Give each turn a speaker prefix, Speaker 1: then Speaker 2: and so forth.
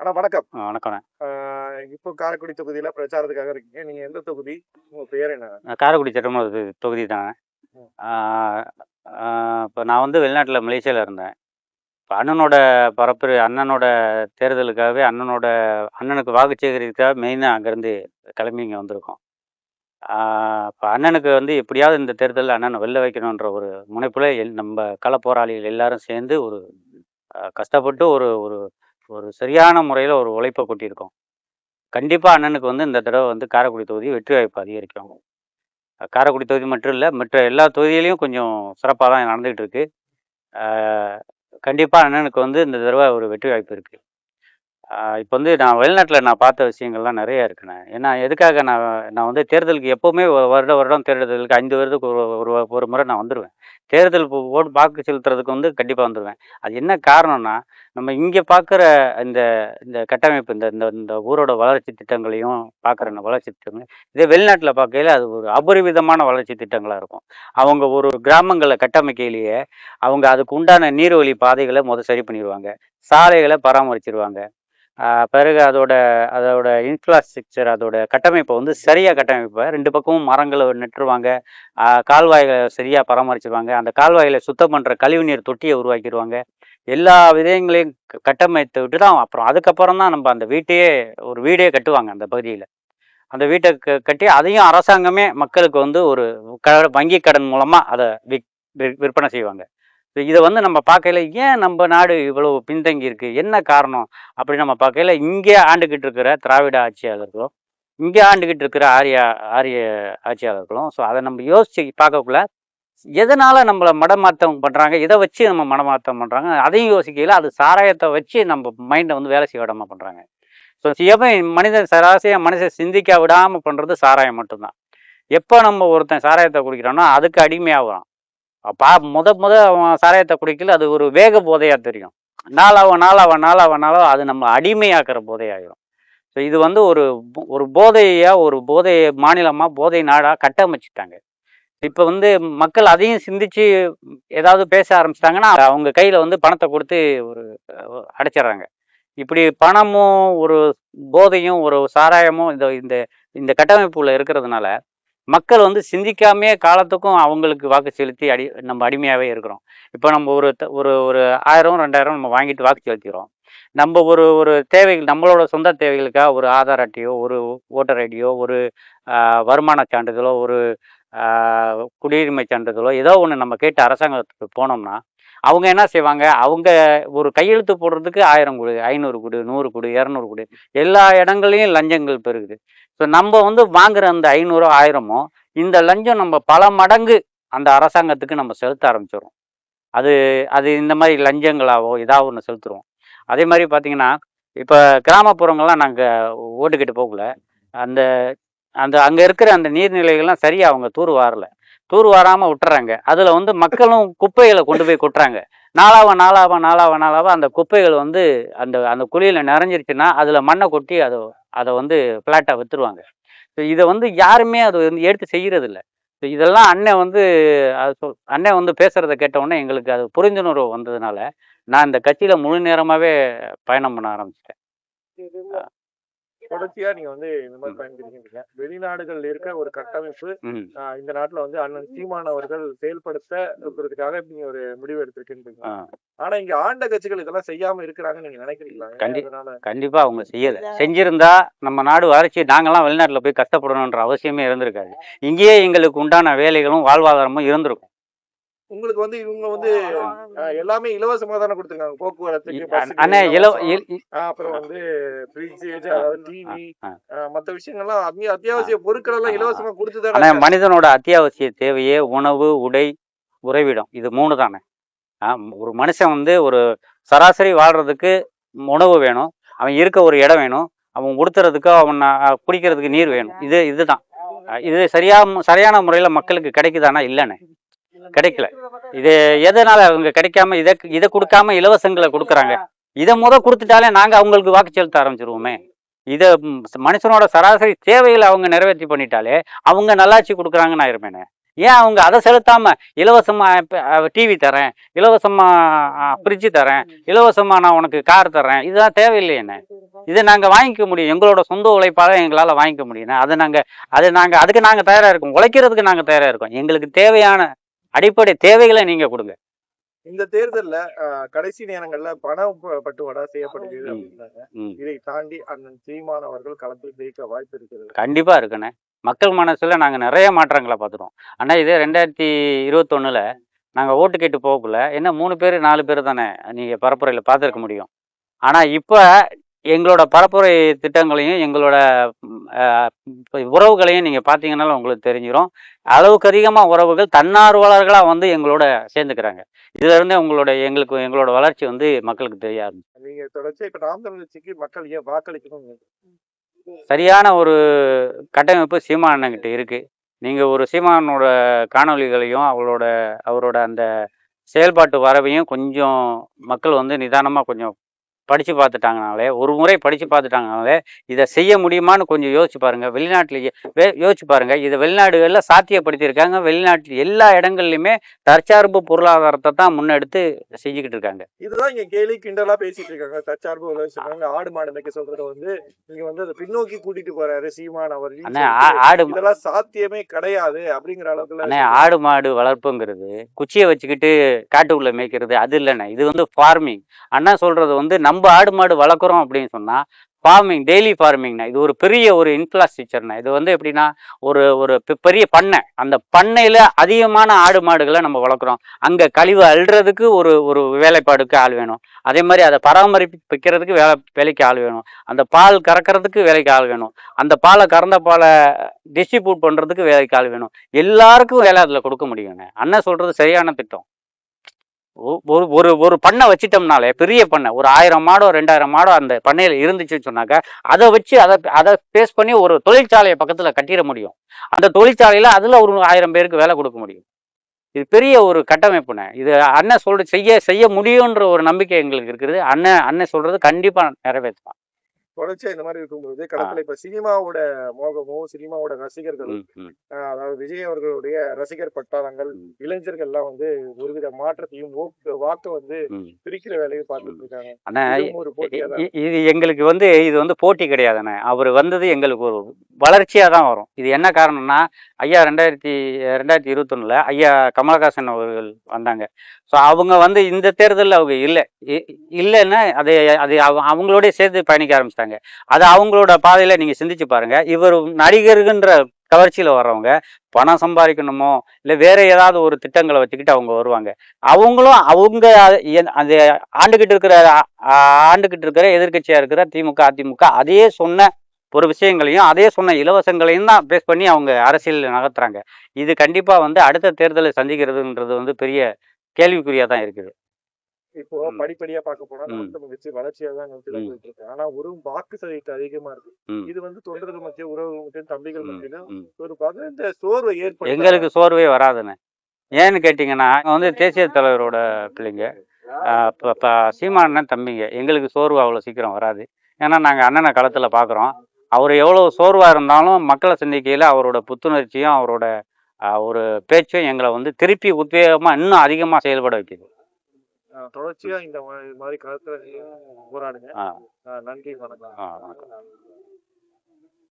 Speaker 1: வணக்கம்.
Speaker 2: வணக்கண்ணே.
Speaker 1: ஆ இப்போ காரைக்குடி தொகுதியில பிரச்சாரத்துக்காக இருக்கீங்க. நீங்க எந்த தொகுதி? உங்க பேர் என்ன?
Speaker 2: நான் காரைக்குடி சட்டமன்ற தொகுதி தானே.
Speaker 1: ம்.
Speaker 2: ஆ ஆ இப்போ நான் வந்து வெளிநாட்டில மலேசியால இருந்தேன். இப்போ அண்ணனோட அண்ணனோட தேர்தலுக்காகவே அண்ணனுக்கு வாக்கு சேகரிக்கிறதுக்காக மெயினா அங்கேருந்து கிளம்பி இங்கே வந்திருக்கோம். இப்போ அண்ணனுக்கு வந்து எப்படியாவது இந்த தேர்தலில் அண்ணனை வெல்ல வைக்கணுன்ற ஒரு முனைப்புல நம்ம கள போராளிகள் எல்லாரும் சேர்ந்து ஒரு கஷ்டப்பட்டு ஒரு ஒரு ஒரு சரியான முறையில் ஒரு உழைப்பை கொட்டியிருக்கோம். கண்டிப்பா அண்ணனுக்கு வந்து இந்த தடவை வந்து காரைக்குடி தொகுதி வெற்றி வாய்ப்பு அதிகரிக்கும். காரைக்குடி தொகுதி மட்டும் இல்ல, மற்ற எல்லா தொகுதியிலயும் கொஞ்சம் சிறப்பா தான் நடந்துகிட்டு இருக்கு. ஆ கண்டிப்பா அண்ணனுக்கு வந்து இந்த தடவை ஒரு வெற்றி வாய்ப்பு இருக்கு. இப்போ வந்து நான் வெளிநாட்டில நான் பார்த்த விஷயங்கள்லாம் நெறைய இருக்குண்ணே. ஏன்னா எதுக்காக நான் நான் வந்து தேர்தலுக்கு எப்பவுமே வருடம் தேர்தலுக்கு 5 வருடத்துக்கு ஒரு ஒரு ஒரு முறை நான் வந்துருவேன். தேர்தல் வாக்கு செலுத்துறதுக்கு வந்து கண்டிப்பா வந்துருவேன். அது என்ன காரணம்னா, நம்ம இங்க பார்க்குற இந்த இந்த கட்டமைப்பு இந்த இந்த இந்த ஊரோட வளர்ச்சி திட்டங்களையும் பார்க்குற இந்த வளர்ச்சி திட்டங்கள், இதே வெளிநாட்டில பார்க்கையில அது ஒரு அபரிவிதமான வளர்ச்சி திட்டங்களா இருக்கும். அவங்க ஒரு கிராமங்கள கட்டமைக்கையிலேயே, அவங்க அதுக்கு உண்டான நீர்வழி பாதைகள சரி பண்ணிருவாங்க. சாலைகள பராமரிச்சுருவாங்க. பிறகு அதோட அதோட இன்ஃப்ராஸ்ட்ரக்சர் அதோட கட்டமைப்பை வந்து சரியா கட்டமைப்பை 2 பக்கமும் மரங்கள நட்டுருவாங்க. கால்வாய்கள சரியா பராமரிச்சுருவாங்க. அந்த கால்வாய்கள சுத்தம் பண்ற கழிவுநீர் தொட்டிய உருவாக்கிருவாங்க. எல்லா விடயங்களையும் கட்டமைத்து விட்டு தான் அப்புறம் அதுக்கப்புறம் தான் நம்ம அந்த ஒரு வீடே கட்டுவாங்க அந்த பகுதியில. அந்த வீட்ட கட்டி அதையும் அரசாங்கமே மக்களுக்கு வந்து ஒரு வங்கி கடன் மூலமா அத விற்பனை செய்வாங்க. இதை வந்து நம்ம பார்க்கையில ஏன் நம்ம நாடு இவ்வளவு பின்தங்கி இருக்கு, என்ன காரணம் அப்படின்னு நம்ம பார்க்கையில இங்கே ஆண்டுகிட்டு இருக்கிற திராவிட ஆட்சியாளர்களும் இங்கே ஆண்டுகிட்டு இருக்கிற ஆரிய ஆரிய ஆட்சியாளர்களும் ஸோ அதை நம்ம யோசிச்சு பார்க்கக்குள்ள எதனால நம்மளை மடமாற்றம் பண்றாங்க, இதை வச்சு நம்ம மடமாற்றம் பண்றாங்க, அதையும் யோசிக்கையில அது சாராயத்தை வச்சு நம்ம மைண்டை வந்து வேலை செய்ய விடாம பண்றாங்க. ஸோ மனிதன் சிந்திக்க விடாம பண்றது சாராயம் மட்டும்தான். எப்போ நம்ம ஒருத்தன் சாராயத்தை குடிக்கிறானோ அதுக்கு அடிமையாகிறான். அவன் சாராயத்தை குடிக்கல, அது ஒரு வேக போதையா தெரியும். நாளாவ அது நம்ம அடிமையாக்குற போதையாயிரும். ஸோ இது வந்து ஒரு ஒரு ஒரு போதை மாநிலமா போதை நாடா கட்டமைச்சிட்டாங்க. இப்போ வந்து மக்கள் அதையும் சிந்திச்சு ஏதாவது பேச ஆரம்பிச்சிட்டாங்கன்னா அவங்க கையில வந்து பணத்தை கொடுத்து ஒரு அடைச்சிடுறாங்க. இப்படி பணமும் ஒரு போதையும் ஒரு சாராயமும் இந்த இந்த இந்த கட்டமைப்புல இருக்கிறதுனால மக்கள் வந்து சிந்திக்காமே காலத்துக்கும் அவங்களுக்கு வாக்கு செலுத்தி நம்ம அடிமையாகவே இருக்கிறோம். இப்போ நம்ம ஒரு ஒரு ஒரு 1000 2000 நம்ம வாங்கிட்டு வாக்கு செலுத்திக்கிறோம். நம்ம ஒரு ஒரு தேவைகள் நம்மளோட சொந்த தேவைகளுக்காக ஒரு ஆதார் அட்டையோ, ஒரு ஓட்டர் ஐடியோ, ஒரு வருமான சான்றிதழோ, ஒரு குடியுரிமை சான்றிதழோ ஏதோ ஒன்று நம்ம கேட்டு அரசாங்கத்துக்கு போனோம்னா அவங்க என்ன செய்வாங்க, அவங்க ஒரு கையெழுத்து போடுறதுக்கு 1000 கொடு, 500 கொடு, 100 கொடு, 200 கொடு, எல்லா இடங்கள்லையும் லஞ்சங்கள் பெருகுது. ஸோ நம்ம வந்து வாங்குற அந்த 500 1000மோ இந்த லஞ்சம் நம்ம பல மடங்கு அந்த அரசாங்கத்துக்கு நம்ம செலுத்த ஆரம்பிச்சிடும். அது அது இந்த மாதிரி லஞ்சங்களாவோ ஏதாவது ஒன்று செலுத்துருவோம். அதே மாதிரி பார்த்தீங்கன்னா இப்போ கிராமப்புறங்கள்லாம் நாங்கள் ஓட்டுக்கிட்டு போகல. அந்த அந்த அங்கே இருக்கிற அந்த நீர்நிலைகள்லாம் சரியாக அவங்க தூர் வாராமல் விட்டுறாங்க. அதில் வந்து மக்களும் குப்பைகளை கொண்டு போய் கொட்டுறாங்க. நாளாவ அந்த குப்பைகள் வந்து அந்த அந்த குழியில் நிறைஞ்சிருச்சுன்னா அதில் மண்ணை கொட்டி அதை வந்து ஃப்ளாட்டாக விற்றுருவாங்க. ஸோ இதை வந்து யாருமே அதை வந்து எடுத்து செய்கிறது இல்லை. ஸோ இதெல்லாம் அண்ணன் வந்து பேசுகிறத கேட்டவுடனே எங்களுக்கு அது புரிந்துணர்வு வந்ததுனால நான் இந்த கட்சியில் முழு நேரமாகவே பயணம் பண்ண ஆரம்பிச்சிட்டேன்.
Speaker 1: தொடர்ச்சியா நீங்க வந்து இந்த மாதிரி பயன்படுத்திருக்கீங்க. வெளிநாடுகள்ல இருக்க ஒரு கட்டமைப்பு இந்த நாட்டுல வந்து அண்ணன் சீமான் அவர்கள் செயல்படுத்துறதுக்காக நீங்க ஒரு முடிவு எடுத்திருக்கீங்க. ஆனா இங்க ஆண்ட கட்சிகள் இதெல்லாம் செய்யாம இருக்கிறாங்கன்னு நீங்க நினைக்கிறீங்களா?
Speaker 2: கண்டிப்பா அவங்க செஞ்சிருந்தா நம்ம நாடு வளர்ச்சி நாங்கெல்லாம் வெளிநாட்டுல போய் கஷ்டப்படணும்ன்ற அவசியமே இருந்திருக்காது. இங்கேயே எங்களுக்கு உண்டான வேலைகளும் வாழ்வாதாரமும் இருந்திருக்கும்.
Speaker 1: உங்களுக்கு வந்து இவங்க வந்து எல்லாமே இலவசமா தானே கொடுத்துருக்காங்க, போக்குவரத்துக்கு, அப்புறம் வந்து ஃப்ரிட்ஜ், அதாவது டிவி, மற்ற விஷயங்கள்லாம் அத்தியாவசிய பொருட்கள் எல்லாம் இலவசமா கொடுத்துதானே.
Speaker 2: மனிதனோட அத்தியாவசிய தேவையே உணவு, உடை, உறைவிடம், இது 3 தானே. ஒரு மனுஷன் வந்து ஒரு சராசரி வாழ்றதுக்கு உணவு வேணும், அவன் இருக்க ஒரு இடம் வேணும், அவன் உடுத்துறதுக்கு, அவன் குடிக்கிறதுக்கு நீர் வேணும். இதுதான். இது சரியான முறையில மக்களுக்கு கிடைக்குதானா? இல்லைண்ணே, கிடைக்கல. இது எதனால அவங்க கிடைக்காம இதை கொடுக்காம இலவசங்களை கொடுக்குறாங்க? இதை கொடுத்துட்டாலே நாங்க அவங்களுக்கு வாக்கு செலுத்த ஆரம்பிச்சிருவோமே. இதை மனுஷனோட சராசரி தேவைகளை அவங்க நிறைவேற்றி பண்ணிட்டாலே அவங்க நல்லாட்சி கொடுக்குறாங்கன்னு ஆயிருமேனே. ஏன் அவங்க அதை செலுத்தாம இலவசமா டிவி தரேன், இலவசமா ஃப்ரிட்ஜு தரேன், இலவசமா நான் உனக்கு கார் தரேன், இதுதான் தேவையில்லையேண்ணே. இதை நாங்கள் வாங்கிக்க முடியும், எங்களோட சொந்த உழைப்பால் எங்களால் வாங்கிக்க முடியும். அதுக்கு நாங்கள் தயாராக இருக்கோம், உழைக்கிறதுக்கு நாங்கள் தயாராக இருக்கோம். எங்களுக்கு தேவையான அடிப்படை தேவைகளை நீங்கள் கொடுங்க.
Speaker 1: இந்த தேர்தல்ல கடைசி நேரங்கள்ல பட்டுவாடா செய்யப்படுகிறது அப்படின்னாங்க. இதை தாண்டி அண்ணன் சீமான் அவர்கள் களத்தில் ஜெயிக்க வாய்ப்பு இருக்கிறது.
Speaker 2: கண்டிப்பா இருக்குண்ணே. மக்கள் மனசுல நாங்க நிறைய மாற்றங்களை பார்த்துட்டோம். ஆனா இதே 2021ல நாங்க ஓட்டு கேட்டு போகக்குள்ள என்ன 3 பேர் 4 பேர் தானே நீங்க பரப்புரையில பார்த்துருக்க முடியும். ஆனா இப்ப எங்களோட பரப்புரை திட்டங்களையும் எங்களோட உறவுகளையும் நீங்க பார்த்தீங்கன்னாலும் உங்களுக்கு தெரிஞ்சிடும். அளவுக்கு அதிகமா உறவுகள் தன்னார்வலர்களா வந்து எங்களோட சேர்ந்துக்கிறாங்க. இதுல இருந்தே எங்களோட வளர்ச்சி வந்து மக்களுக்கு தெரியாது.
Speaker 1: நீங்க தொடர்ச்சியா இப்ப நாம் தமிழர் கட்சிக்கு மக்கள் ஏன் வாக்களிக்கணும்?
Speaker 2: சரியான ஒரு கட்டமைப்பு சீமான் அண்ணன்கிட்ட இருக்கு. நீங்க ஒரு சீமானோட காணொளிகளையும் அவரோட அந்த செயல்பாட்டு வரவையும் கொஞ்சம் மக்கள் வந்து நிதானமா கொஞ்சம் படித்து பார்த்துட்டாங்கனாலே, ஒரு முறை படித்து பார்த்துட்டாங்கனாலே இதை செய்ய முடியுமான்னு கொஞ்சம் யோசிச்சு பாருங்கள். வெளிநாட்டிலேயே யோசிச்சு பாருங்கள். இதை வெளிநாடுகளில் சாத்தியப்படுத்தியிருக்காங்க. வெளிநாட்டில் எல்லா இடங்கள்லையுமே தற்சார்பு பொருளாதாரத்தை தான் முன்னெடுத்து செஞ்சுக்கிட்டு இருக்காங்க.
Speaker 1: இதுதான் இங்கே கேலி கிண்டலாக பேசிட்டு இருக்காங்க. தற்சார்பு சொல்றாங்க. ஆடு மாடு மேய்க்க சொல்றத வந்து நீங்க வந்து அதை பின்னோக்கி கூட்டிட்டு போறாரு சீமான் அவர். இதெல்லாம் சாத்தியமே கிடையாது அப்படிங்கிற அளவுக்கு.
Speaker 2: ஆடு மாடு வளர்ப்புங்கிறது குச்சியை வச்சுக்கிட்டு காட்டுக்குள்ள மேய்க்கிறது அது இல்லைண்ணே. இது வந்து ஃபார்மிங். அண்ணா சொல்றது வந்து நம்ம ஆடு மாடு வளர்க்குறோம் அப்படின்னு சொன்னா ஃபார்மிங், டெய்லி ஃபார்மிங்னா இது ஒரு பெரிய ஒரு இன்ஃப்ராஸ்ட்ரக்சர்னா. இது வந்து எப்படின்னா ஒரு பெரிய பண்ணை. அந்த பண்ணையில அதிகமான ஆடு மாடுகளை நம்ம வளர்க்குறோம். அங்க கழிவு அள்ளுறதுக்கு ஒரு வேலைப்பாடுக்கு ஆள் வேணும். அதே மாதிரி அதை பராமரிப்பிக்கிறதுக்கு வேலைக்கு ஆள் வேணும். அந்த பால் கறக்கிறதுக்கு வேலைக்கு ஆள் வேணும். அந்த கறந்த பாலை டிஸ்ட்ரிபியூட் பண்றதுக்கு வேலைக்கு ஆள் வேணும். எல்லாருக்கும் வேலை அதுல கொடுக்க முடியுங்க. அண்ணன் சொல்றது சரியான திட்டம். ஒரு பண்ணை வச்சிட்டோம்னாலே, பெரிய பண்ணை, ஒரு 1000 மாடோ 2000 மாடோ அந்த பண்ணையில இருந்துச்சுன்னு சொன்னாக்க அதை வச்சு அதை பேஸ் பண்ணி ஒரு தொழிற்சாலையை பக்கத்துல கட்டிட முடியும். அந்த தொழிற்சாலையில அதுல ஒரு 1000 பேருக்கு வேலை கொடுக்க முடியும். இது பெரிய ஒரு கட்டமைப்புண்ணே. இது அண்ணன் சொல்றது செய்ய முடியுன்ற ஒரு நம்பிக்கை எங்களுக்கு இருக்குது. அண்ணன் சொல்றது கண்டிப்பா நிறைவேற்றுவான்.
Speaker 1: தொடர்ச்சியா இந்த மாதிரி இருக்கும்போது களத்துல இப்ப சினிமாவோட மோகமும் சினிமாவோட ரசிகர்களும், அதாவது விஜய் அவர்களுடைய ரசிகர் பட்டாளங்கள், இளைஞர்கள் எல்லாம் வந்து ஒருவித மாற்றத்தையும் வாக்க வந்து பிரிக்கிற வேலையை பார்த்துட்டு இருக்காங்க.
Speaker 2: இது எங்களுக்கு வந்து இது வந்து போட்டி கிடையாதுண்ணே. அவர் வந்தது எங்களுக்கு ஒரு வளர்ச்சியா தான் வரும். இது என்ன காரணம்னா, ஐயா 2021ல ஐயா கமலஹாசன் அவர்கள் வந்தாங்க. ஸோ அவங்க வந்து இந்த தேர்தலில் அவங்க இல்லைன்னா அது அவங்களோட சேர்த்து பயணிக்க ஆரம்பிச்சிட்டாங்க. அது அவங்களோட பாதையில நீங்க சிந்திச்சு பாருங்க. இவர் நடிகர்கின்ற கவர்ச்சியில வர்றவங்க பணம் சம்பாதிக்கணுமோ இல்லை வேற ஏதாவது ஒரு திட்டங்களை வச்சுக்கிட்டு அவங்க வருவாங்க. அவங்களும் அந்த ஆண்டுகிட்டு இருக்கிற எதிர்கட்சியா இருக்கிற திமுக அதிமுக அதே சொன்ன ஒரு விஷயங்களையும் அதே சொன்ன இலவசங்களையும் தான் பேஸ் பண்ணி அவங்க அரசியல் நகர்த்துறாங்க. இது கண்டிப்பா வந்து அடுத்த தேர்தலை சந்திக்கிறதுன்றது வந்து பெரிய கேள்விக்குறியா தான் இருக்குது.
Speaker 1: இப்போ படிப்படியா பார்க்க போனா வச்சு வளர்ச்சியா தான் இருக்கு. ஆனா ஒரு வாக்கு சதவீதம் அதிகமா இருக்கு. இது வந்து தொண்டர்கள் மத்திய உறவு மத்தியும் தம்பிகள் மத்தியிலும் ஒரு இந்த சோர்வை ஏற்படும். எங்களுக்கு
Speaker 2: சோர்வே வராதுன்னு ஏன்னு கேட்டீங்கன்னா, வந்து தேசிய தலைவரோட பிள்ளைங்க, சீமானன் தம்பிங்க, எங்களுக்கு சோர்வு அவ்வளவு சீக்கிரம் வராது. ஏன்னா நாங்க அண்ணனை களத்துல பாக்குறோம். அவர் எவ்வளவு சோர்வா இருந்தாலும் மக்களை சந்திக்கையில அவரோட புத்துணர்ச்சியும் அவரோட ஒரு பேச்சும் எங்களை வந்து திருப்பி உத்வேகமா இன்னும் அதிகமா செயல்பட வைக்குது.
Speaker 1: தொடர்ச்சியா இந்த மாதிரி களத்துல போராடுங்க. நன்றி, வணக்கம்.